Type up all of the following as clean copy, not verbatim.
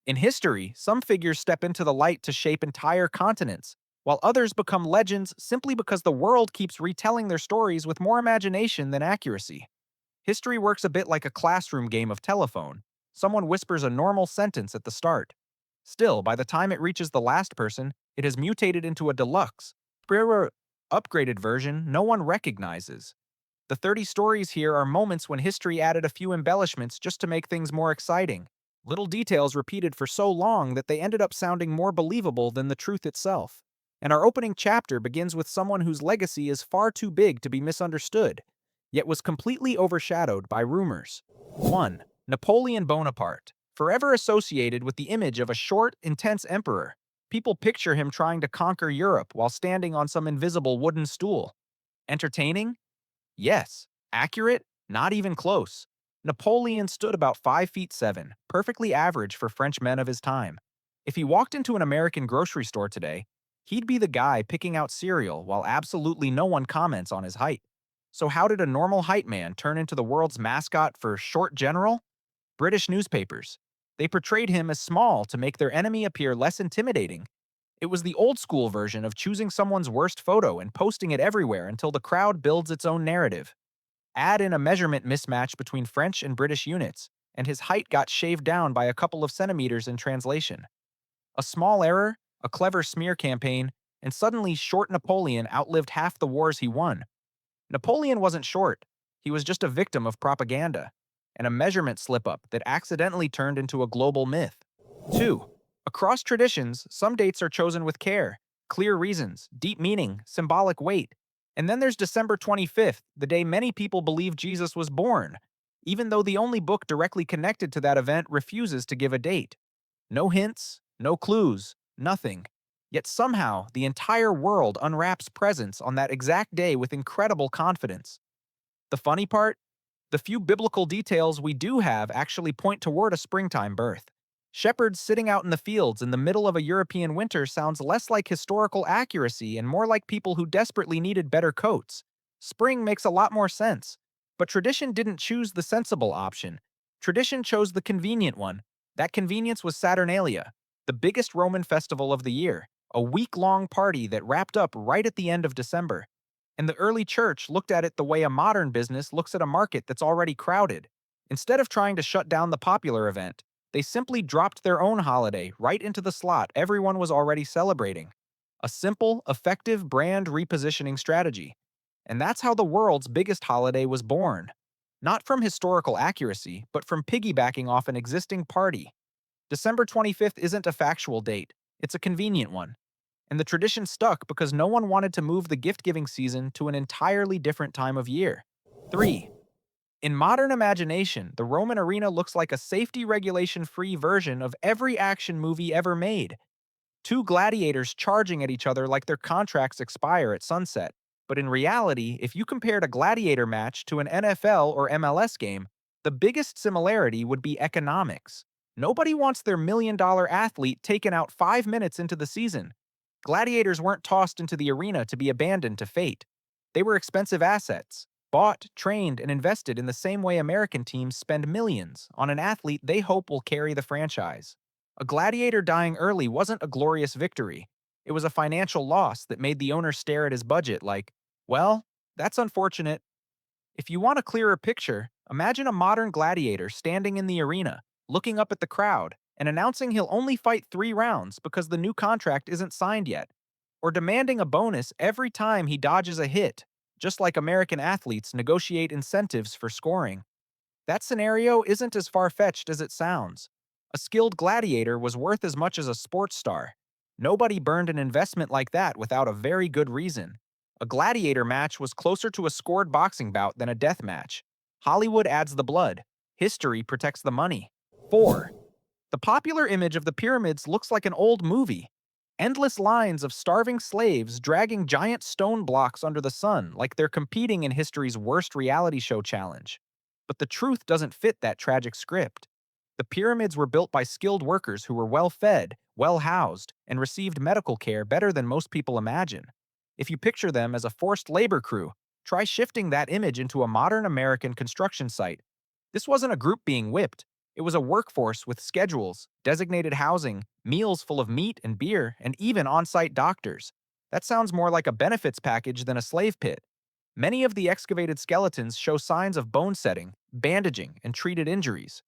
In history, some figures step into the light to shape entire continents, while others become legends simply because the world keeps retelling their stories with more imagination than accuracy. History works a bit like a classroom game of telephone. Someone whispers a normal sentence at the start. Still, by the time it reaches the last person, it has mutated into a deluxe, rarer, upgraded version no one recognizes. The 30 stories here are moments when history added a few embellishments just to make things more exciting. Little details repeated for so long that they ended up sounding more believable than the truth itself. And our opening chapter begins with someone whose legacy is far too big to be misunderstood, yet was completely overshadowed by rumors. 1. Napoleon Bonaparte. Forever associated with the image of a short, intense emperor, people picture him trying to conquer Europe while standing on some invisible wooden stool. Entertaining? Yes. Accurate? Not even close. Napoleon stood about 5 feet 7, perfectly average for French men of his time. If he walked into an American grocery store today, he'd be the guy picking out cereal while absolutely no one comments on his height. So how did a normal height man turn into the world's mascot for short general? British newspapers. They portrayed him as small to make their enemy appear less intimidating. It was the old school version of choosing someone's worst photo and posting it everywhere until the crowd builds its own narrative. Add in a measurement mismatch between French and British units, and his height got shaved down by a couple of centimeters in translation. A small error, a clever smear campaign, and suddenly short Napoleon outlived half the wars he won. Napoleon wasn't short, he was just a victim of propaganda, and a measurement slip-up that accidentally turned into a global myth. 2. Across traditions, some dates are chosen with care, clear reasons, deep meaning, symbolic weight. And then there's December 25th, the day many people believe Jesus was born, even though the only book directly connected to that event refuses to give a date. No hints, no clues, nothing. Yet somehow, the entire world unwraps presents on that exact day with incredible confidence. The funny part? The few biblical details we do have actually point toward a springtime birth. Shepherds sitting out in the fields in the middle of a European winter sounds less like historical accuracy and more like people who desperately needed better coats. Spring makes a lot more sense. But tradition didn't choose the sensible option. Tradition chose the convenient one. That convenience was Saturnalia, the biggest Roman festival of the year, a week-long party that wrapped up right at the end of December. And the early church looked at it the way a modern business looks at a market that's already crowded. Instead of trying to shut down the popular event, they simply dropped their own holiday right into the slot everyone was already celebrating. A simple, effective brand repositioning strategy. And that's how the world's biggest holiday was born. Not from historical accuracy, but from piggybacking off an existing party. December 25th isn't a factual date, it's a convenient one. And the tradition stuck because no one wanted to move the gift-giving season to an entirely different time of year. 3. In modern imagination, the Roman arena looks like a safety regulation-free version of every action movie ever made. Two gladiators charging at each other like their contracts expire at sunset. But in reality, if you compared a gladiator match to an NFL or MLS game, the biggest similarity would be economics. Nobody wants their million-dollar athlete taken out 5 minutes into the season. Gladiators weren't tossed into the arena to be abandoned to fate. They were expensive assets, bought, trained, and invested in the same way American teams spend millions on an athlete they hope will carry the franchise. A gladiator dying early wasn't a glorious victory. It was a financial loss that made the owner stare at his budget like, well, that's unfortunate. If you want a clearer picture, imagine a modern gladiator standing in the arena, looking up at the crowd, and announcing he'll only fight 3 rounds because the new contract isn't signed yet, or demanding a bonus every time he dodges a hit, just like American athletes negotiate incentives for scoring. That scenario isn't as far-fetched as it sounds. A skilled gladiator was worth as much as a sports star. Nobody burned an investment like that without a very good reason. A gladiator match was closer to a scored boxing bout than a death match. Hollywood adds the blood. History protects the money. 4. The popular image of the pyramids looks like an old movie. Endless lines of starving slaves dragging giant stone blocks under the sun like they're competing in history's worst reality show challenge. But the truth doesn't fit that tragic script. The pyramids were built by skilled workers who were well-fed, well-housed, and received medical care better than most people imagine. If you picture them as a forced labor crew, try shifting that image into a modern American construction site. This wasn't a group being whipped. It was a workforce with schedules, designated housing, meals full of meat and beer, and even on-site doctors. That sounds more like a benefits package than a slave pit. Many of the excavated skeletons show signs of bone setting, bandaging, and treated injuries.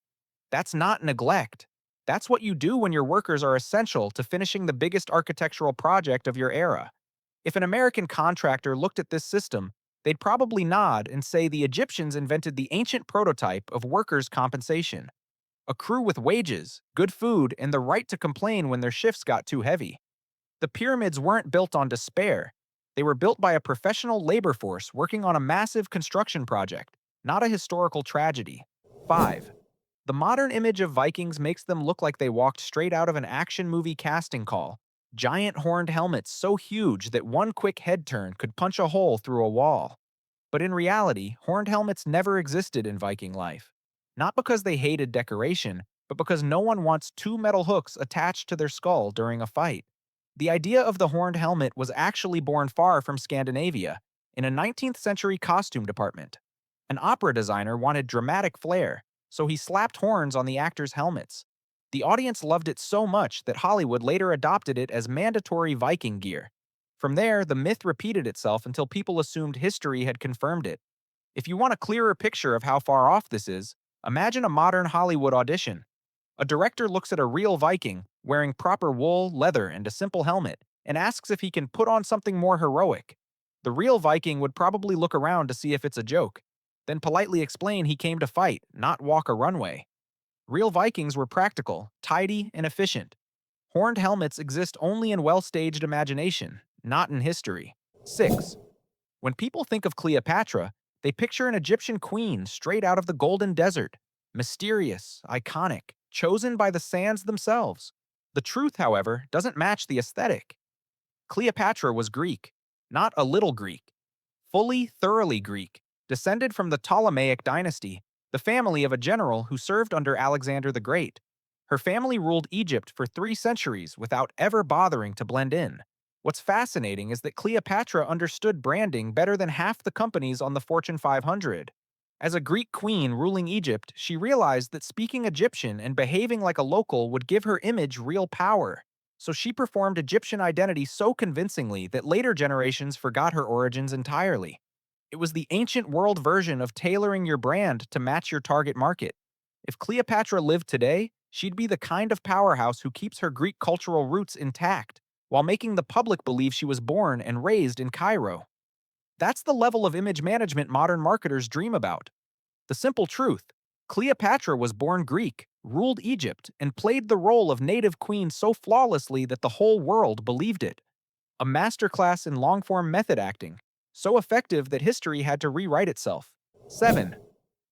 That's not neglect. That's what you do when your workers are essential to finishing the biggest architectural project of your era. If an American contractor looked at this system, they'd probably nod and say the Egyptians invented the ancient prototype of workers' compensation. A crew with wages, good food, and the right to complain when their shifts got too heavy. The pyramids weren't built on despair. They were built by a professional labor force working on a massive construction project, not a historical tragedy. 5. The modern image of Vikings makes them look like they walked straight out of an action movie casting call. Giant horned helmets so huge that one quick head turn could punch a hole through a wall. But in reality, horned helmets never existed in Viking life. Not because they hated decoration, but because no one wants two metal hooks attached to their skull during a fight. The idea of the horned helmet was actually born far from Scandinavia, in a 19th century costume department. An opera designer wanted dramatic flair, so he slapped horns on the actors' helmets. The audience loved it so much that Hollywood later adopted it as mandatory Viking gear. From there, the myth repeated itself until people assumed history had confirmed it. If you want a clearer picture of how far off this is, imagine a modern Hollywood audition. A director looks at a real Viking, wearing proper wool, leather, and a simple helmet, and asks if he can put on something more heroic. The real Viking would probably look around to see if it's a joke, then politely explain he came to fight, not walk a runway. Real Vikings were practical, tidy, and efficient. Horned helmets exist only in well-staged imagination, not in history. 6. When people think of Cleopatra, they picture an Egyptian queen straight out of the Golden Desert. Mysterious, iconic, chosen by the sands themselves. The truth, however, doesn't match the aesthetic. Cleopatra was Greek, not a little Greek. Fully, thoroughly Greek, descended from the Ptolemaic dynasty, the family of a general who served under Alexander the Great. Her family ruled Egypt for 3 centuries without ever bothering to blend in. What's fascinating is that Cleopatra understood branding better than half the companies on the Fortune 500. As a Greek queen ruling Egypt, she realized that speaking Egyptian and behaving like a local would give her image real power. So she performed Egyptian identity so convincingly that later generations forgot her origins entirely. It was the ancient world version of tailoring your brand to match your target market. If Cleopatra lived today, she'd be the kind of powerhouse who keeps her Greek cultural roots intact, while making the public believe she was born and raised in Cairo. That's the level of image management modern marketers dream about. The simple truth: Cleopatra was born Greek, ruled Egypt, and played the role of native queen so flawlessly that the whole world believed it. A masterclass in long-form method acting, so effective that history had to rewrite itself. 7.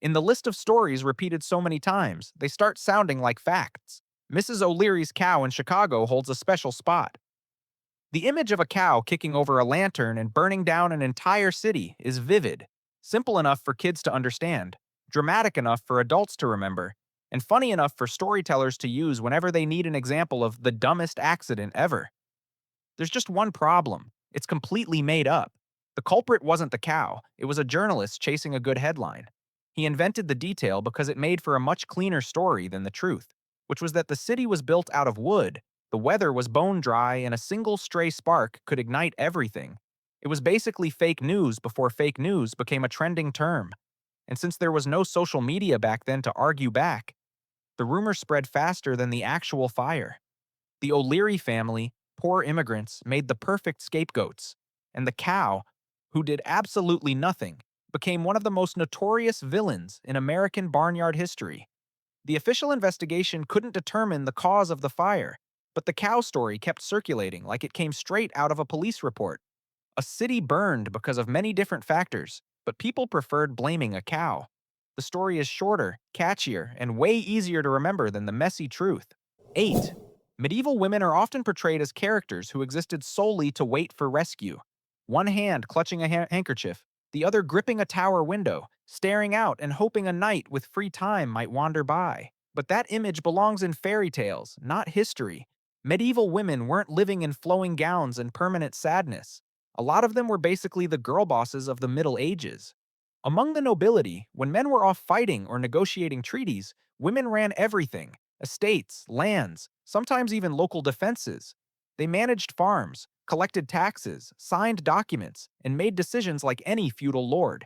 In the list of stories repeated so many times, they start sounding like facts. Mrs. O'Leary's cow in Chicago holds a special spot. The image of a cow kicking over a lantern and burning down an entire city is vivid, simple enough for kids to understand, dramatic enough for adults to remember, and funny enough for storytellers to use whenever they need an example of the dumbest accident ever. There's just one problem: it's completely made up. The culprit wasn't the cow, it was a journalist chasing a good headline. He invented the detail because it made for a much cleaner story than the truth, which was that the city was built out of wood, the weather was bone dry, and a single stray spark could ignite everything. It was basically fake news before fake news became a trending term. And since there was no social media back then to argue back, the rumor spread faster than the actual fire. The O'Leary family, poor immigrants, made the perfect scapegoats, and the cow, who did absolutely nothing, became one of the most notorious villains in American barnyard history. The official investigation couldn't determine the cause of the fire, but the cow story kept circulating like it came straight out of a police report. A city burned because of many different factors, but people preferred blaming a cow. The story is shorter, catchier, and way easier to remember than the messy truth. 8. Medieval women are often portrayed as characters who existed solely to wait for rescue. One hand clutching a handkerchief, the other gripping a tower window, staring out and hoping a knight with free time might wander by. But that image belongs in fairy tales, not history. Medieval women weren't living in flowing gowns and permanent sadness. A lot of them were basically the girl bosses of the Middle Ages. Among the nobility, when men were off fighting or negotiating treaties, Women ran everything: estates, lands, sometimes even local defenses. They managed farms, collected taxes, signed documents, and made decisions like any feudal lord.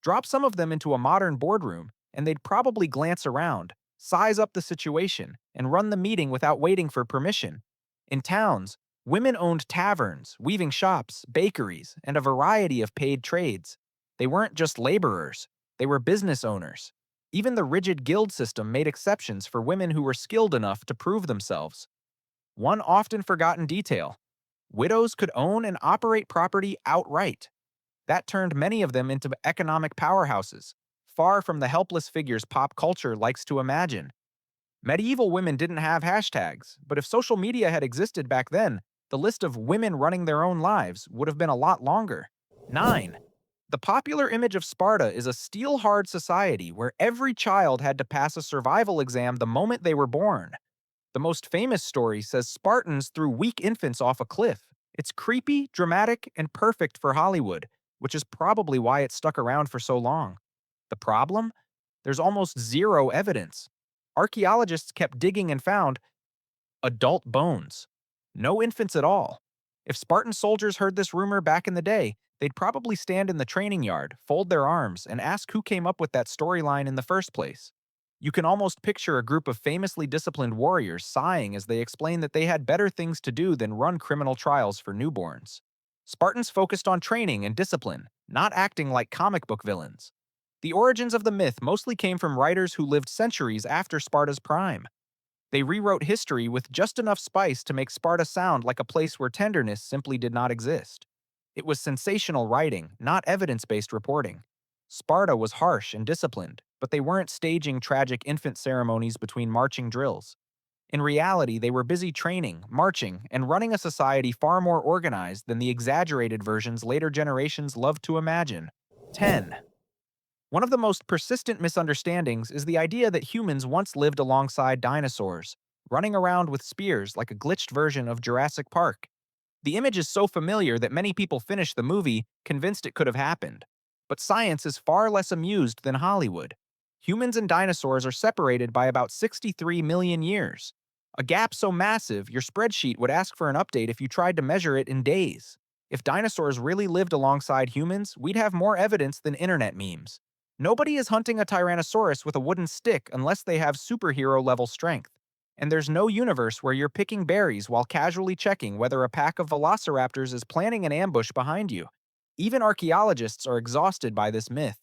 Drop some of them into a modern boardroom, and they'd probably glance around, size up the situation, and run the meeting without waiting for permission. In towns, women owned taverns, weaving shops, bakeries, and a variety of paid trades. They weren't just laborers, they were business owners. Even the rigid guild system made exceptions for women who were skilled enough to prove themselves. One often forgotten detail: widows could own and operate property outright. That turned many of them into economic powerhouses, far from the helpless figures pop culture likes to imagine. Medieval women didn't have hashtags, but if social media had existed back then, the list of women running their own lives would have been a lot longer. 9. The popular image of Sparta is a steel-hard society where every child had to pass a survival exam the moment they were born. The most famous story says Spartans threw weak infants off a cliff. It's creepy, dramatic, and perfect for Hollywood, which is probably why it stuck around for so long. The problem? There's almost zero evidence. Archaeologists kept digging and found adult bones. No infants at all. If Spartan soldiers heard this rumor back in the day, they'd probably stand in the training yard, fold their arms, and ask who came up with that storyline in the first place. You can almost picture a group of famously disciplined warriors sighing as they explain that they had better things to do than run criminal trials for newborns. Spartans focused on training and discipline, not acting like comic book villains. The origins of the myth mostly came from writers who lived centuries after Sparta's prime. They rewrote history with just enough spice to make Sparta sound like a place where tenderness simply did not exist. It was sensational writing, not evidence-based reporting. Sparta was harsh and disciplined, but they weren't staging tragic infant ceremonies between marching drills. In reality, they were busy training, marching, and running a society far more organized than the exaggerated versions later generations loved to imagine. 10. One of the most persistent misunderstandings is the idea that humans once lived alongside dinosaurs, running around with spears like a glitched version of Jurassic Park. The image is so familiar that many people finish the movie convinced it could have happened. But science is far less amused than Hollywood. Humans and dinosaurs are separated by about 63 million years. A gap so massive, your spreadsheet would ask for an update if you tried to measure it in days. If dinosaurs really lived alongside humans, we'd have more evidence than internet memes. Nobody is hunting a Tyrannosaurus with a wooden stick unless they have superhero-level strength. And there's no universe where you're picking berries while casually checking whether a pack of velociraptors is planning an ambush behind you. Even archaeologists are exhausted by this myth.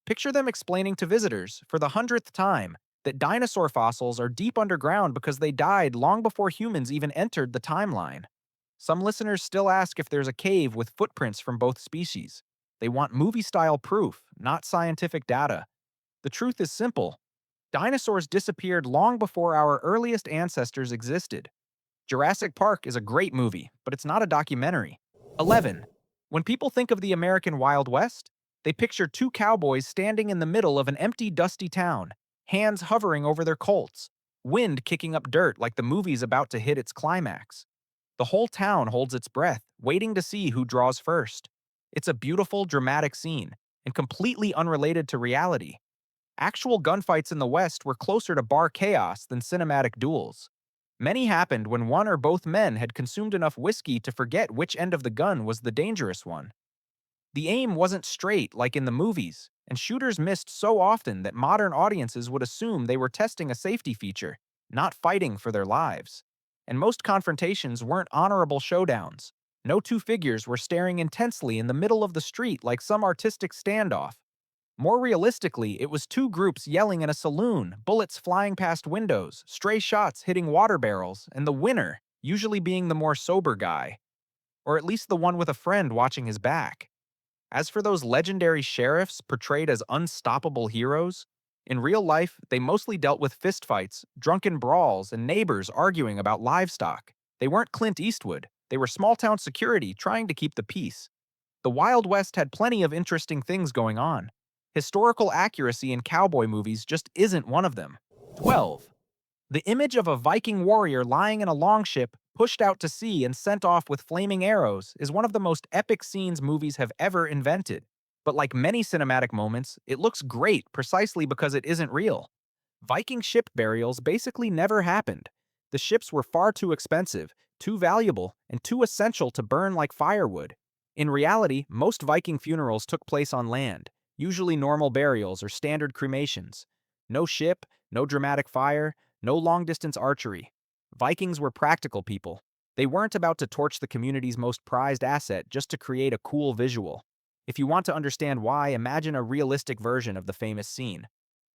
Picture them explaining to visitors, for the 100th time, that dinosaur fossils are deep underground because they died long before humans even entered the timeline. Some listeners still ask if there's a cave with footprints from both species. They want movie-style proof, not scientific data. The truth is simple. Dinosaurs disappeared long before our earliest ancestors existed. Jurassic Park is a great movie, but it's not a documentary. 11. When people think of the American Wild West, they picture two cowboys standing in the middle of an empty, dusty town, hands hovering over their Colts, wind kicking up dirt like the movie's about to hit its climax. The whole town holds its breath, waiting to see who draws first. It's a beautiful, dramatic scene, and completely unrelated to reality. Actual gunfights in the West were closer to bar chaos than cinematic duels. Many happened when one or both men had consumed enough whiskey to forget which end of the gun was the dangerous one. The aim wasn't straight like in the movies, and shooters missed so often that modern audiences would assume they were testing a safety feature, not fighting for their lives. And most confrontations weren't honorable showdowns. No two figures were staring intensely in the middle of the street like some artistic standoff. More realistically, it was two groups yelling in a saloon, bullets flying past windows, stray shots hitting water barrels, and the winner usually being the more sober guy, or at least the one with a friend watching his back. As for those legendary sheriffs portrayed as unstoppable heroes, in real life, they mostly dealt with fistfights, drunken brawls, and neighbors arguing about livestock. They weren't Clint Eastwood. They were small-town security trying to keep the peace. The Wild West had plenty of interesting things going on. Historical accuracy in cowboy movies just isn't one of them. 12. The image of a Viking warrior lying in a longship, pushed out to sea and sent off with flaming arrows, is one of the most epic scenes movies have ever invented. But like many cinematic moments, it looks great precisely because it isn't real. Viking ship burials basically never happened. The ships were far too expensive, too valuable, and too essential to burn like firewood. In reality, most Viking funerals took place on land, usually normal burials or standard cremations. No ship, no dramatic fire, no long-distance archery. Vikings were practical people. They weren't about to torch the community's most prized asset just to create a cool visual. If you want to understand why, imagine a realistic version of the famous scene.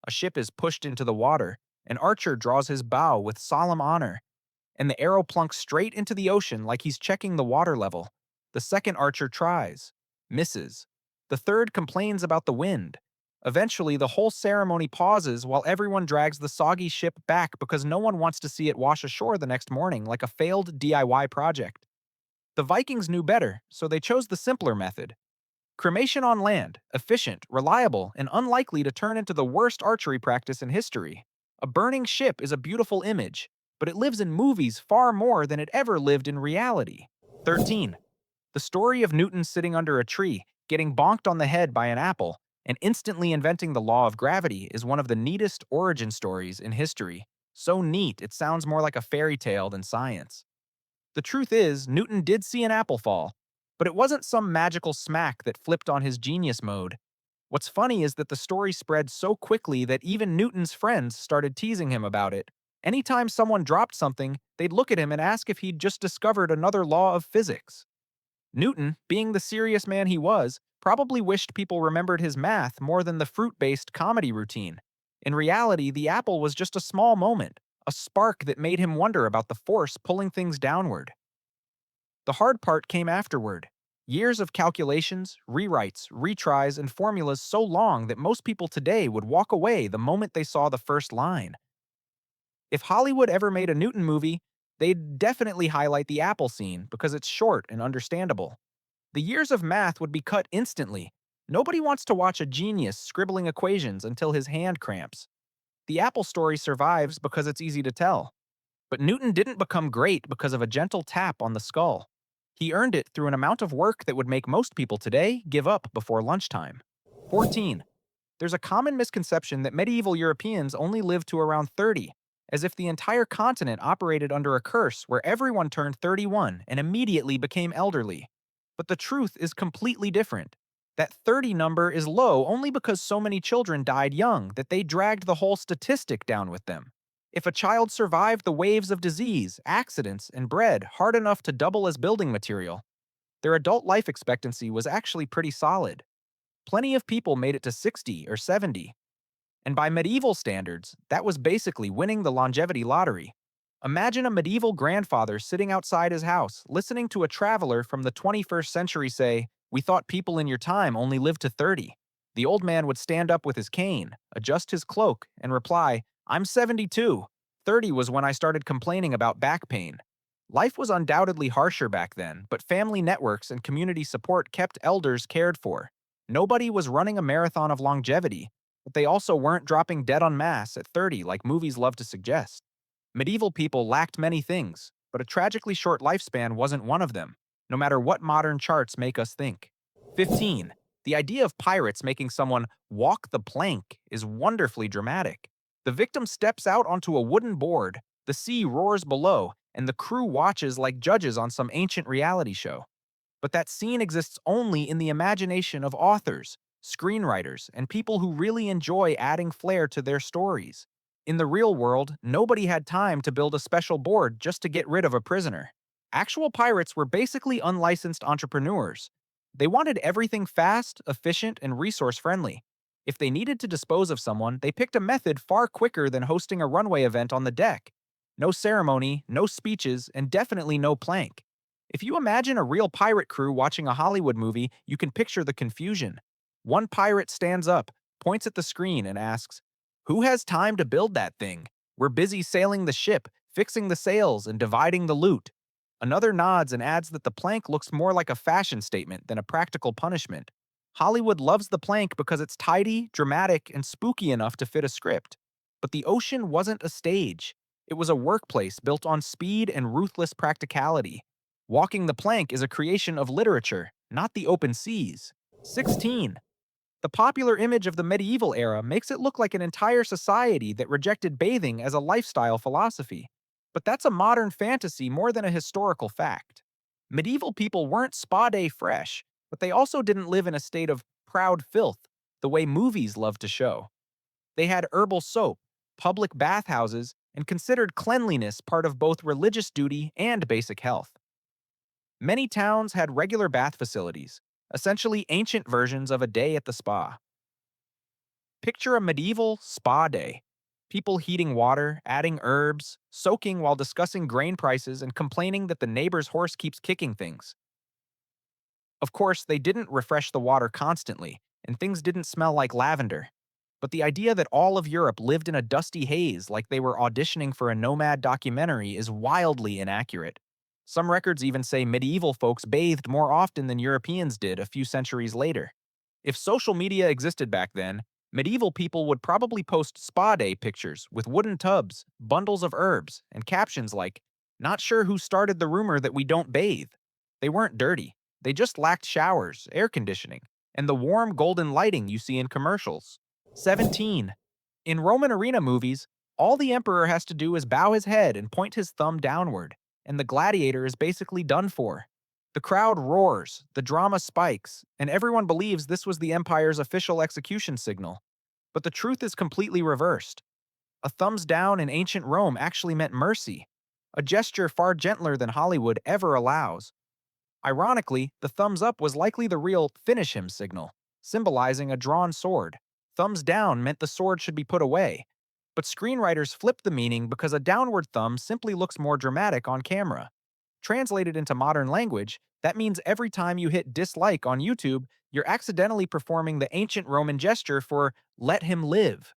A ship is pushed into the water. An archer draws his bow with solemn honor, and the arrow plunks straight into the ocean like he's checking the water level. The second archer tries, misses. The third complains about the wind. Eventually, the whole ceremony pauses while everyone drags the soggy ship back because no one wants to see it wash ashore the next morning like a failed DIY project. The Vikings knew better, so they chose the simpler method. Cremation on land, efficient, reliable, and unlikely to turn into the worst archery practice in history. A burning ship is a beautiful image, but it lives in movies far more than it ever lived in reality. 13. The story of Newton sitting under a tree, getting bonked on the head by an apple, and instantly inventing the law of gravity is one of the neatest origin stories in history. So neat, it sounds more like a fairy tale than science. The truth is, Newton did see an apple fall, but it wasn't some magical smack that flipped on his genius mode. What's funny is that the story spread so quickly that even Newton's friends started teasing him about it. Anytime someone dropped something, they'd look at him and ask if he'd just discovered another law of physics. Newton, being the serious man he was, probably wished people remembered his math more than the fruit-based comedy routine. In reality, the apple was just a small moment, a spark that made him wonder about the force pulling things downward. The hard part came afterward. Years of calculations, rewrites, retries, and formulas so long that most people today would walk away the moment they saw the first line. If Hollywood ever made a Newton movie, they'd definitely highlight the apple scene because it's short and understandable. The years of math would be cut instantly. Nobody wants to watch a genius scribbling equations until his hand cramps. The apple story survives because it's easy to tell. But Newton didn't become great because of a gentle tap on the skull. He earned it through an amount of work that would make most people today give up before lunchtime. 14. There's a common misconception that medieval Europeans only lived to around 30, as if the entire continent operated under a curse where everyone turned 31 and immediately became elderly. But the truth is completely different. That 30 number is low only because so many children died young that they dragged the whole statistic down with them. If a child survived the waves of disease, accidents, and bred hard enough to double as building material, their adult life expectancy was actually pretty solid. Plenty of people made it to 60 or 70, and by medieval standards, that was basically winning the longevity lottery. Imagine a medieval grandfather sitting outside his house, listening to a traveler from the 21st century say, "We thought people in your time only lived to 30." The old man would stand up with his cane, adjust his cloak, and reply, "I'm 72. 30 was when I started complaining about back pain." Life was undoubtedly harsher back then, but family networks and community support kept elders cared for. Nobody was running a marathon of longevity, but they also weren't dropping dead en masse at 30 like movies love to suggest. Medieval people lacked many things, but a tragically short lifespan wasn't one of them, no matter what modern charts make us think. 15. The idea of pirates making someone walk the plank is wonderfully dramatic. The victim steps out onto a wooden board, the sea roars below, and the crew watches like judges on some ancient reality show. But that scene exists only in the imagination of authors, screenwriters, and people who really enjoy adding flair to their stories. In the real world, nobody had time to build a special board just to get rid of a prisoner. Actual pirates were basically unlicensed entrepreneurs. They wanted everything fast, efficient, and resource-friendly. If they needed to dispose of someone, they picked a method far quicker than hosting a runway event on the deck. No ceremony, no speeches, and definitely no plank. If you imagine a real pirate crew watching a Hollywood movie, you can picture the confusion. One pirate stands up, points at the screen, and asks, "Who has time to build that thing? We're busy sailing the ship, fixing the sails, and dividing the loot." Another nods and adds that the plank looks more like a fashion statement than a practical punishment. Hollywood loves the plank because it's tidy, dramatic, and spooky enough to fit a script. But the ocean wasn't a stage. It was a workplace built on speed and ruthless practicality. Walking the plank is a creation of literature, not the open seas. 16. The popular image of the medieval era makes it look like an entire society that rejected bathing as a lifestyle philosophy. But that's a modern fantasy more than a historical fact. Medieval people weren't spa day fresh, but they also didn't live in a state of proud filth, the way movies love to show. They had herbal soap, public bathhouses, and considered cleanliness part of both religious duty and basic health. Many towns had regular bath facilities, essentially ancient versions of a day at the spa. Picture a medieval spa day. People heating water, adding herbs, soaking while discussing grain prices and complaining that the neighbor's horse keeps kicking things. Of course, they didn't refresh the water constantly, and things didn't smell like lavender. But the idea that all of Europe lived in a dusty haze like they were auditioning for a nomad documentary is wildly inaccurate. Some records even say medieval folks bathed more often than Europeans did a few centuries later. If social media existed back then, medieval people would probably post spa day pictures with wooden tubs, bundles of herbs, and captions like, "Not sure who started the rumor that we don't bathe." They weren't dirty. They just lacked showers, air conditioning, and the warm golden lighting you see in commercials. 17. In Roman arena movies, all the emperor has to do is bow his head and point his thumb downward, and the gladiator is basically done for. The crowd roars, the drama spikes, and everyone believes this was the empire's official execution signal. But the truth is completely reversed. A thumbs down in ancient Rome actually meant mercy, a gesture far gentler than Hollywood ever allows. Ironically, the thumbs up was likely the real finish him signal, symbolizing a drawn sword. Thumbs down meant the sword should be put away. But screenwriters flipped the meaning because a downward thumb simply looks more dramatic on camera. Translated into modern language, that means every time you hit dislike on YouTube, you're accidentally performing the ancient Roman gesture for let him live.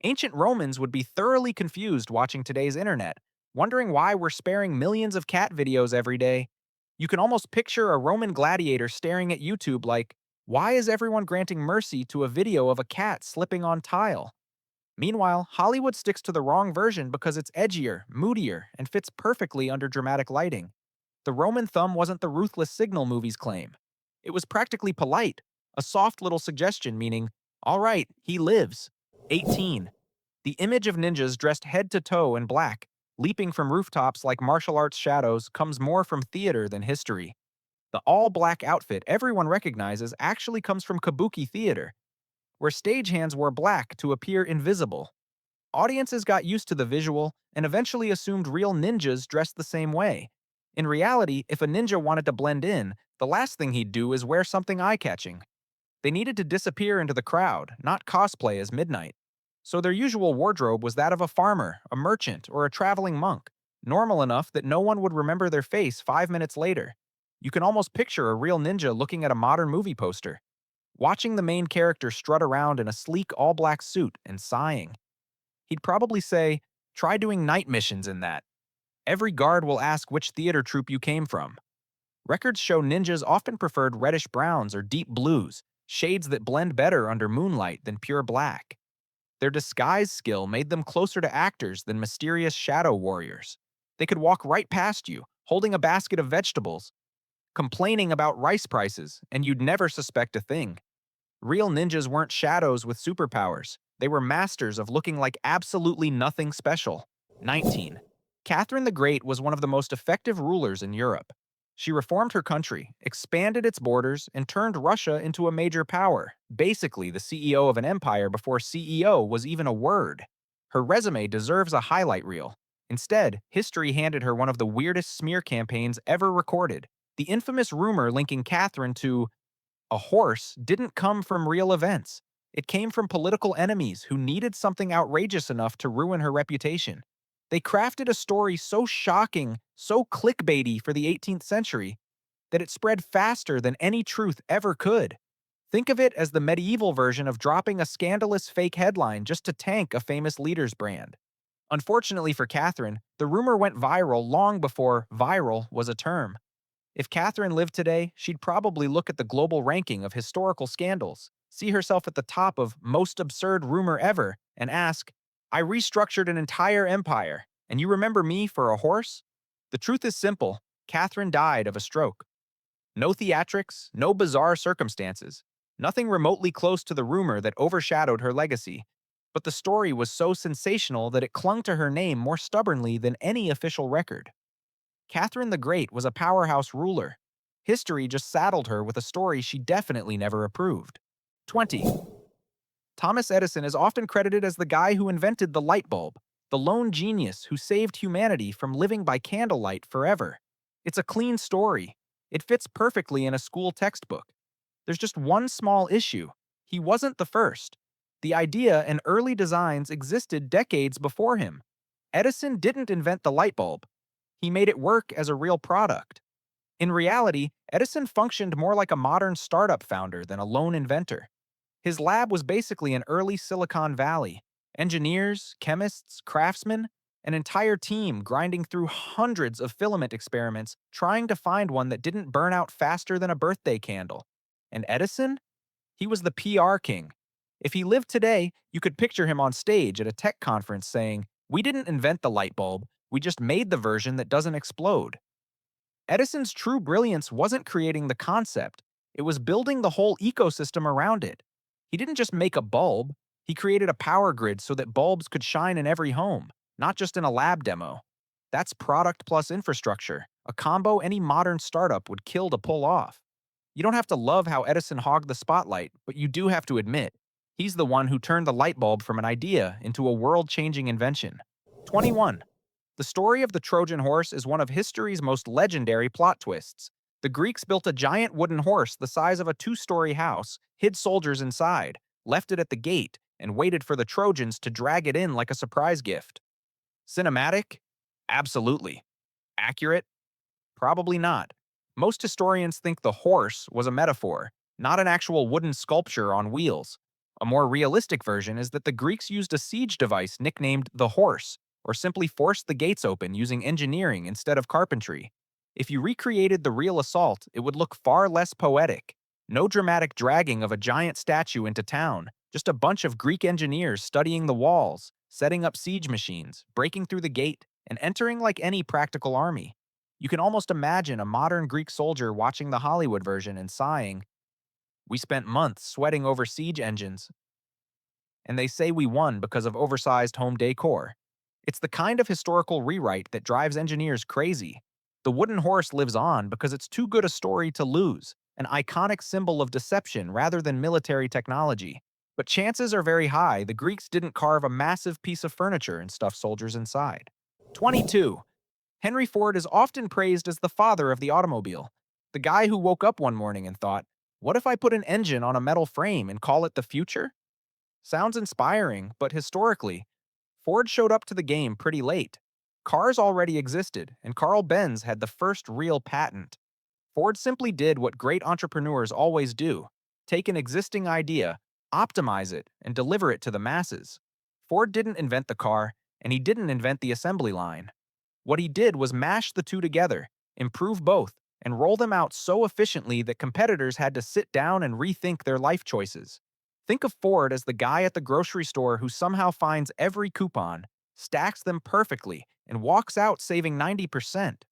Ancient Romans would be thoroughly confused watching today's internet, wondering why we're sparing millions of cat videos every day. You can almost picture a Roman gladiator staring at YouTube like, why is everyone granting mercy to a video of a cat slipping on tile? Meanwhile, Hollywood sticks to the wrong version because it's edgier, moodier, and fits perfectly under dramatic lighting. The Roman thumb wasn't the ruthless signal movies claim. It was practically polite, a soft little suggestion meaning, all right, he lives. 18. The image of ninjas dressed head to toe in black, leaping from rooftops like martial arts shadows, comes more from theater than history. The all-black outfit everyone recognizes actually comes from kabuki theater, where stagehands wore black to appear invisible. Audiences got used to the visual and eventually assumed real ninjas dressed the same way. In reality, if a ninja wanted to blend in, the last thing he'd do is wear something eye-catching. They needed to disappear into the crowd, not cosplay as Midnight. So their usual wardrobe was that of a farmer, a merchant, or a traveling monk, normal enough that no one would remember their face 5 minutes later. You can almost picture a real ninja looking at a modern movie poster, watching the main character strut around in a sleek all-black suit and sighing. He'd probably say, try doing night missions in that. Every guard will ask which theater troupe you came from. Records show ninjas often preferred reddish browns or deep blues, shades that blend better under moonlight than pure black. Their disguise skill made them closer to actors than mysterious shadow warriors. They could walk right past you, holding a basket of vegetables, complaining about rice prices, and you'd never suspect a thing. Real ninjas weren't shadows with superpowers. They were masters of looking like absolutely nothing special. 19. Catherine the Great was one of the most effective rulers in Europe. She reformed her country, expanded its borders, and turned Russia into a major power, basically the CEO of an empire before CEO was even a word. Her resume deserves a highlight reel. Instead, history handed her one of the weirdest smear campaigns ever recorded. The infamous rumor linking Catherine to a horse didn't come from real events. It came from political enemies who needed something outrageous enough to ruin her reputation. They crafted a story so shocking, so clickbaity for the 18th century, that it spread faster than any truth ever could. Think of it as the medieval version of dropping a scandalous fake headline just to tank a famous leader's brand. Unfortunately for Catherine, the rumor went viral long before viral was a term. If Catherine lived today, she'd probably look at the global ranking of historical scandals, see herself at the top of most absurd rumor ever, and ask, I restructured an entire empire, and you remember me for a horse? The truth is simple. Catherine died of a stroke. No theatrics, no bizarre circumstances. Nothing remotely close to the rumor that overshadowed her legacy. But the story was so sensational that it clung to her name more stubbornly than any official record. Catherine the Great was a powerhouse ruler. History just saddled her with a story she definitely never approved. 20. Thomas Edison is often credited as the guy who invented the light bulb, the lone genius who saved humanity from living by candlelight forever. It's a clean story. It fits perfectly in a school textbook. There's just one small issue. He wasn't the first. The idea and early designs existed decades before him. Edison didn't invent the light bulb. He made it work as a real product. In reality, Edison functioned more like a modern startup founder than a lone inventor. His lab was basically an early Silicon Valley. Engineers, chemists, craftsmen, an entire team grinding through hundreds of filament experiments trying to find one that didn't burn out faster than a birthday candle. And Edison? He was the PR king. If he lived today, you could picture him on stage at a tech conference saying, "We didn't invent the light bulb, we just made the version that doesn't explode." Edison's true brilliance wasn't creating the concept, it was building the whole ecosystem around it. He didn't just make a bulb, he created a power grid so that bulbs could shine in every home, not just in a lab demo. That's product plus infrastructure, a combo any modern startup would kill to pull off. You don't have to love how Edison hogged the spotlight, but you do have to admit, he's the one who turned the light bulb from an idea into a world changing invention. 21. The story of the Trojan horse is one of history's most legendary plot twists. The Greeks built a giant wooden horse the size of a two-story house, hid soldiers inside, left it at the gate, and waited for the Trojans to drag it in like a surprise gift. Cinematic? Absolutely. Accurate? Probably not. Most historians think the horse was a metaphor, not an actual wooden sculpture on wheels. A more realistic version is that the Greeks used a siege device nicknamed the horse, or simply forced the gates open using engineering instead of carpentry. If you recreated the real assault, it would look far less poetic. No dramatic dragging of a giant statue into town, just a bunch of Greek engineers studying the walls, setting up siege machines, breaking through the gate, and entering like any practical army. You can almost imagine a modern Greek soldier watching the Hollywood version and sighing, "We spent months sweating over siege engines, and they say we won because of oversized home decor." It's the kind of historical rewrite that drives engineers crazy. The wooden horse lives on because it's too good a story to lose, an iconic symbol of deception rather than military technology. But chances are very high the Greeks didn't carve a massive piece of furniture and stuff soldiers inside. 22. Henry Ford is often praised as the father of the automobile. The guy who woke up one morning and thought, what if I put an engine on a metal frame and call it the future? Sounds inspiring, but historically, Ford showed up to the game pretty late. Cars already existed, and Carl Benz had the first real patent. Ford simply did what great entrepreneurs always do: take an existing idea, optimize it, and deliver it to the masses. Ford didn't invent the car, and he didn't invent the assembly line. What he did was mash the two together, improve both, and roll them out so efficiently that competitors had to sit down and rethink their life choices. Think of Ford as the guy at the grocery store who somehow finds every coupon, stacks them perfectly, and walks out saving 90%.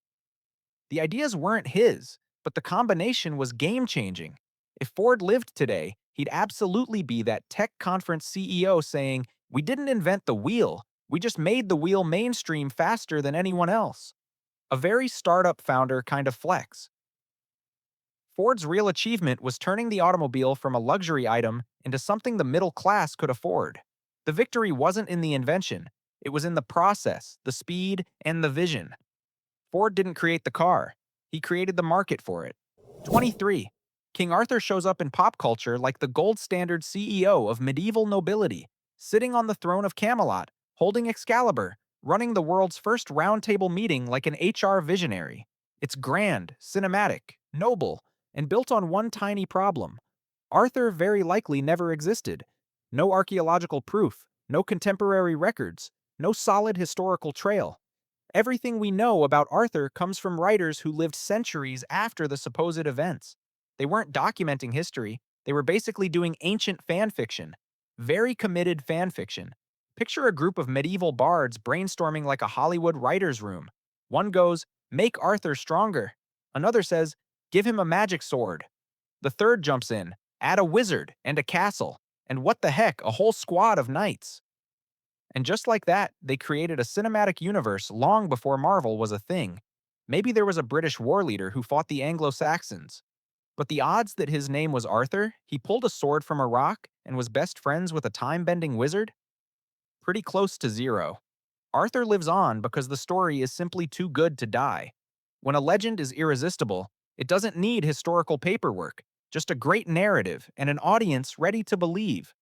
The ideas weren't his, but the combination was game-changing. If Ford lived today, he'd absolutely be that tech conference CEO saying, "We didn't invent the wheel, we just made the wheel mainstream faster than anyone else." A very startup founder kind of flex. Ford's real achievement was turning the automobile from a luxury item into something the middle class could afford. The victory wasn't in the invention, it was in the process, the speed, and the vision. Ford didn't create the car, he created the market for it. 23. King Arthur shows up in pop culture like the gold standard CEO of medieval nobility, sitting on the throne of Camelot, holding Excalibur, running the world's first roundtable meeting like an HR visionary. It's grand, cinematic, noble, and built on one tiny problem. Arthur very likely never existed. No archaeological proof, no contemporary records, no solid historical trail. Everything we know about Arthur comes from writers who lived centuries after the supposed events. They weren't documenting history, they were basically doing ancient fan fiction. Very committed fan fiction. Picture a group of medieval bards brainstorming like a Hollywood writer's room. One goes, "Make Arthur stronger." Another says, "Give him a magic sword." The third jumps in, Add a wizard and a castle, and what the heck, a whole squad of knights. And just like that, they created a cinematic universe long before Marvel was a thing. Maybe there was a British war leader who fought the Anglo-Saxons, but the odds that his name was Arthur, he pulled a sword from a rock, and was best friends with a time-bending wizard? Pretty close to zero. Arthur lives on because the story is simply too good to die. When a legend is irresistible, it doesn't need historical paperwork, just a great narrative and an audience ready to believe.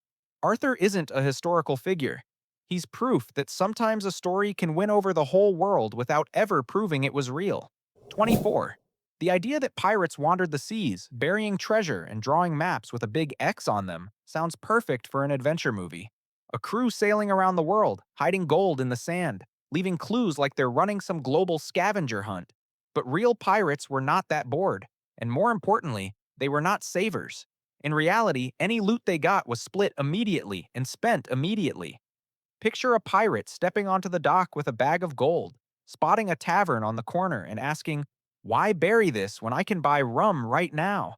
Arthur isn't a historical figure. He's proof that sometimes a story can win over the whole world without ever proving it was real. 24. The idea that pirates wandered the seas, burying treasure and drawing maps with a big X on them, sounds perfect for an adventure movie. A crew sailing around the world, hiding gold in the sand, leaving clues like they're running some global scavenger hunt. But real pirates were not that bored, and more importantly, they were not savers. In reality, any loot they got was split immediately and spent immediately. Picture a pirate stepping onto the dock with a bag of gold, spotting a tavern on the corner and asking, "Why bury this when I can buy rum right now?"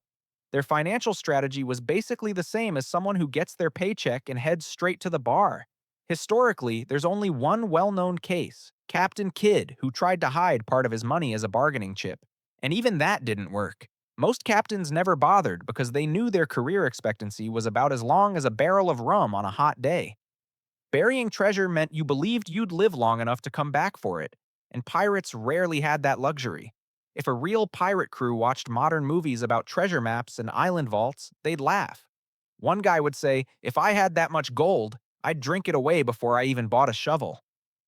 Their financial strategy was basically the same as someone who gets their paycheck and heads straight to the bar. Historically, there's only one well-known case, Captain Kidd, who tried to hide part of his money as a bargaining chip. And even that didn't work. Most captains never bothered because they knew their career expectancy was about as long as a barrel of rum on a hot day. Burying treasure meant you believed you'd live long enough to come back for it, and pirates rarely had that luxury. If a real pirate crew watched modern movies about treasure maps and island vaults, they'd laugh. One guy would say, "If I had that much gold, I'd drink it away before I even bought a shovel."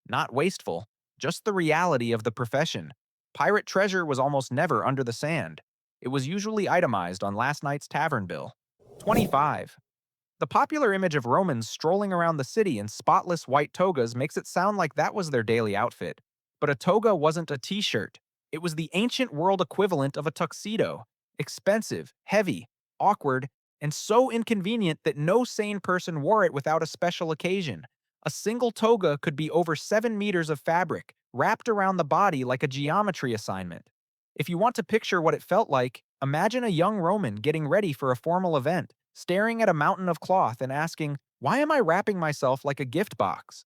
Not wasteful, just the reality of the profession. Pirate treasure was almost never under the sand. It was usually itemized on last night's tavern bill. 25. The popular image of Romans strolling around the city in spotless white togas makes it sound like that was their daily outfit. But a toga wasn't a t-shirt. It was the ancient world equivalent of a tuxedo. Expensive, heavy, awkward, and so inconvenient that no sane person wore it without a special occasion. A single toga could be over 7 meters of fabric, wrapped around the body like a geometry assignment. If you want to picture what it felt like, imagine a young Roman getting ready for a formal event, staring at a mountain of cloth and asking, "Why am I wrapping myself like a gift box?"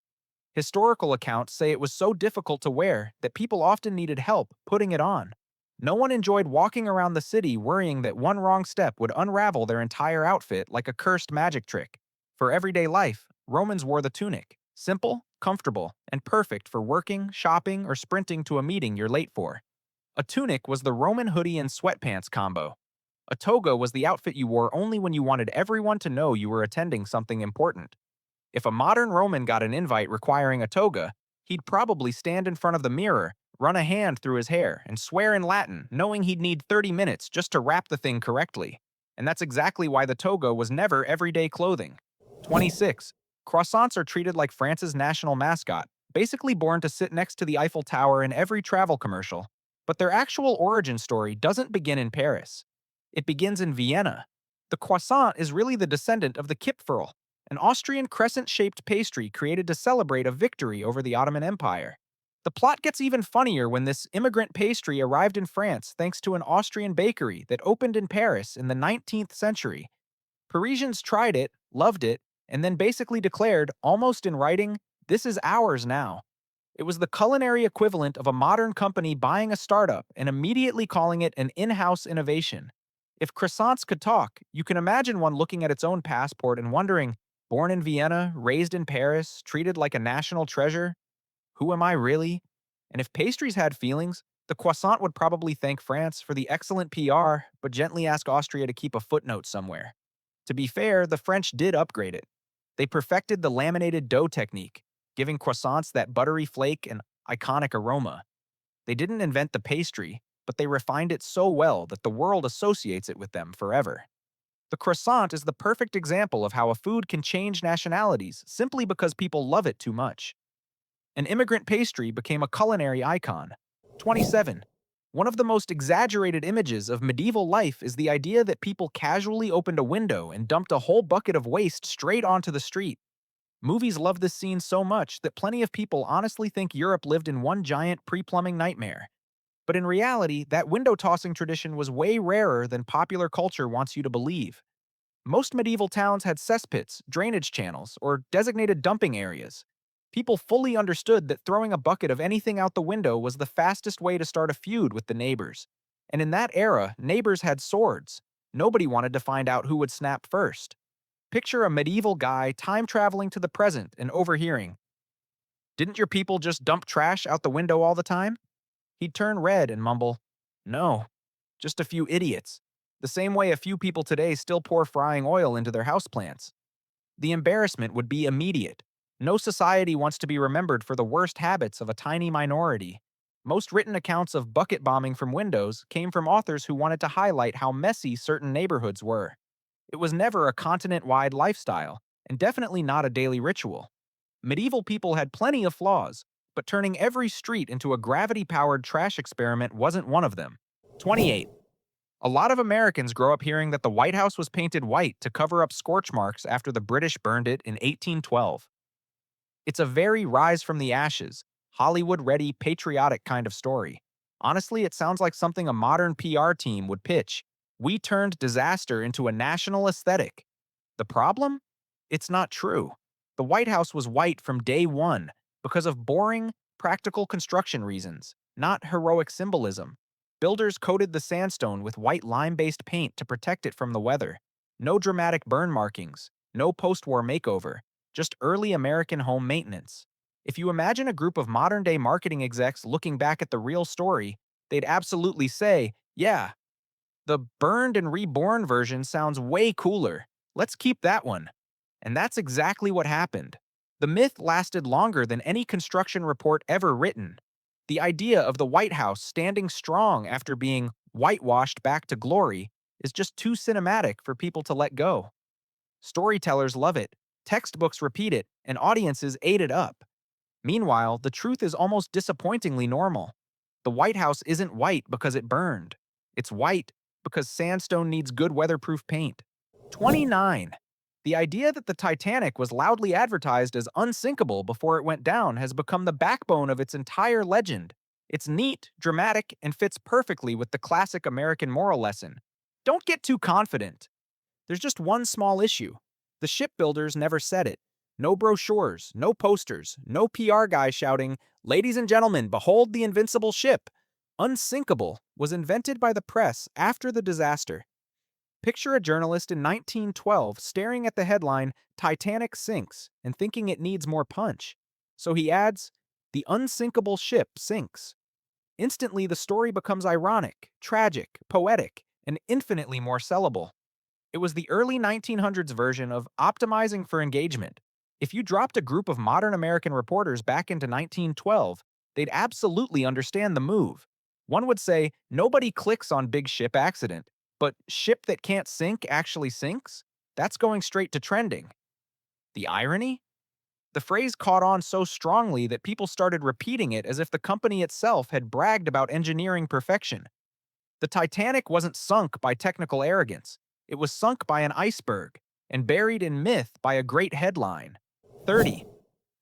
Historical accounts say it was so difficult to wear that people often needed help putting it on. No one enjoyed walking around the city worrying that one wrong step would unravel their entire outfit like a cursed magic trick. For everyday life, Romans wore the tunic, simple, comfortable, and perfect for working, shopping, or sprinting to a meeting you're late for. A tunic was the Roman hoodie and sweatpants combo. A toga was the outfit you wore only when you wanted everyone to know you were attending something important. If a modern Roman got an invite requiring a toga, he'd probably stand in front of the mirror, run a hand through his hair, and swear in Latin, knowing he'd need 30 minutes just to wrap the thing correctly. And that's exactly why the toga was never everyday clothing. 26. Croissants are treated like France's national mascot, basically born to sit next to the Eiffel Tower in every travel commercial. But their actual origin story doesn't begin in Paris. It begins in Vienna. The croissant is really the descendant of the Kipferl, an Austrian crescent-shaped pastry created to celebrate a victory over the Ottoman Empire. The plot gets even funnier when this immigrant pastry arrived in France thanks to an Austrian bakery that opened in Paris in the 19th century. Parisians tried it, loved it, and then basically declared, almost in writing, "This is ours now." It was the culinary equivalent of a modern company buying a startup and immediately calling it an in-house innovation. If croissants could talk, you can imagine one looking at its own passport and wondering, born in Vienna, raised in Paris, treated like a national treasure? Who am I really? And if pastries had feelings, the croissant would probably thank France for the excellent PR, but gently ask Austria to keep a footnote somewhere. To be fair, the French did upgrade it. They perfected the laminated dough technique, giving croissants that buttery flake and iconic aroma. They didn't invent the pastry, but they refined it so well that the world associates it with them forever. The croissant is the perfect example of how a food can change nationalities simply because people love it too much. An immigrant pastry became a culinary icon. 27. One of the most exaggerated images of medieval life is the idea that people casually opened a window and dumped a whole bucket of waste straight onto the street. Movies love this scene so much that plenty of people honestly think Europe lived in one giant pre-plumbing nightmare. But in reality, that window tossing tradition was way rarer than popular culture wants you to believe. Most medieval towns had cesspits, drainage channels, or designated dumping areas. People fully understood that throwing a bucket of anything out the window was the fastest way to start a feud with the neighbors. And in that era, neighbors had swords. Nobody wanted to find out who would snap first. Picture a medieval guy time traveling to the present and overhearing, "Didn't your people just dump trash out the window all the time?" He'd turn red and mumble, "No, just a few idiots." The same way a few people today still pour frying oil into their houseplants. The embarrassment would be immediate. No society wants to be remembered for the worst habits of a tiny minority. Most written accounts of bucket bombing from windows came from authors who wanted to highlight how messy certain neighborhoods were. It was never a continent-wide lifestyle, and definitely not a daily ritual. Medieval people had plenty of flaws, but turning every street into a gravity-powered trash experiment wasn't one of them. 28. A lot of Americans grow up hearing that the White House was painted white to cover up scorch marks after the British burned it in 1812. It's a very rise from the ashes, Hollywood-ready, patriotic kind of story. Honestly, it sounds like something a modern PR team would pitch. We turned disaster into a national aesthetic. The problem? It's not true. The White House was white from day one because of boring, practical construction reasons, not heroic symbolism. Builders coated the sandstone with white lime-based paint to protect it from the weather. No dramatic burn markings, no post-war makeover, just early American home maintenance. If you imagine a group of modern-day marketing execs looking back at the real story, they'd absolutely say, "Yeah, the burned and reborn version sounds way cooler. Let's keep that one." And that's exactly what happened. The myth lasted longer than any construction report ever written. The idea of the White House standing strong after being whitewashed back to glory is just too cinematic for people to let go. Storytellers love it, textbooks repeat it, and audiences ate it up. Meanwhile, the truth is almost disappointingly normal. The White House isn't white because it burned. It's white because sandstone needs good weatherproof paint. 29. The idea that the Titanic was loudly advertised as unsinkable before it went down has become the backbone of its entire legend. It's neat, dramatic, and fits perfectly with the classic American moral lesson. Don't get too confident. There's just one small issue. The shipbuilders never said it. No brochures, no posters, no PR guy shouting, "Ladies and gentlemen, behold the invincible ship." Unsinkable was invented by the press after the disaster. Picture a journalist in 1912 staring at the headline, "Titanic sinks," and thinking it needs more punch. So he adds, "The unsinkable ship sinks." Instantly, the story becomes ironic, tragic, poetic, and infinitely more sellable. It was the early 1900s version of optimizing for engagement. If you dropped a group of modern American reporters back into 1912, they'd absolutely understand the move. One would say, nobody clicks on big ship accident, but ship that can't sink actually sinks? That's going straight to trending. The irony? The phrase caught on so strongly that people started repeating it as if the company itself had bragged about engineering perfection. The Titanic wasn't sunk by technical arrogance. It was sunk by an iceberg and buried in myth by a great headline. 30.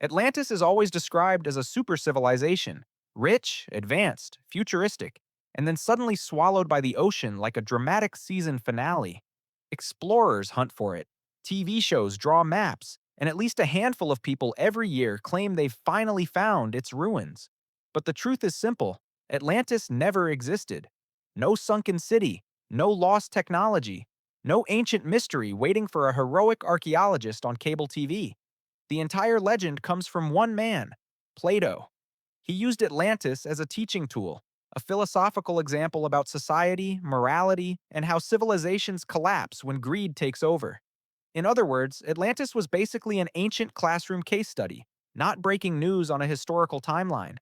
Atlantis is always described as a super civilization, rich, advanced, futuristic, and then suddenly swallowed by the ocean like a dramatic season finale. Explorers hunt for it, TV shows draw maps, and at least a handful of people every year claim they've finally found its ruins. But the truth is simple: Atlantis never existed. No sunken city, no lost technology, no ancient mystery waiting for a heroic archaeologist on cable TV. The entire legend comes from one man, Plato. He used Atlantis as a teaching tool, a philosophical example about society, morality, and how civilizations collapse when greed takes over. In other words, Atlantis was basically an ancient classroom case study, not breaking news on a historical timeline.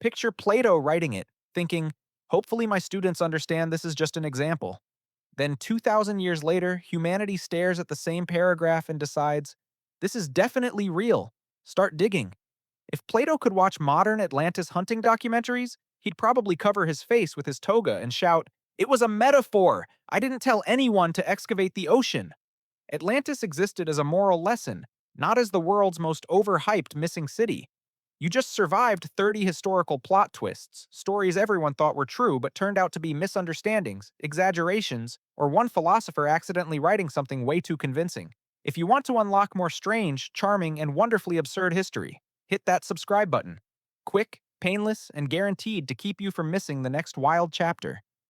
Picture Plato writing it, thinking, hopefully my students understand this is just an example. Then 2,000 years later, humanity stares at the same paragraph and decides, this is definitely real. Start digging. If Plato could watch modern Atlantis hunting documentaries, he'd probably cover his face with his toga and shout, "It was a metaphor! I didn't tell anyone to excavate the ocean." Atlantis existed as a moral lesson, not as the world's most overhyped missing city. You just survived 30 historical plot twists, stories everyone thought were true but turned out to be misunderstandings, exaggerations, or one philosopher accidentally writing something way too convincing. If you want to unlock more strange, charming, and wonderfully absurd history, hit that subscribe button. Quick, painless, and guaranteed to keep you from missing the next wild chapter.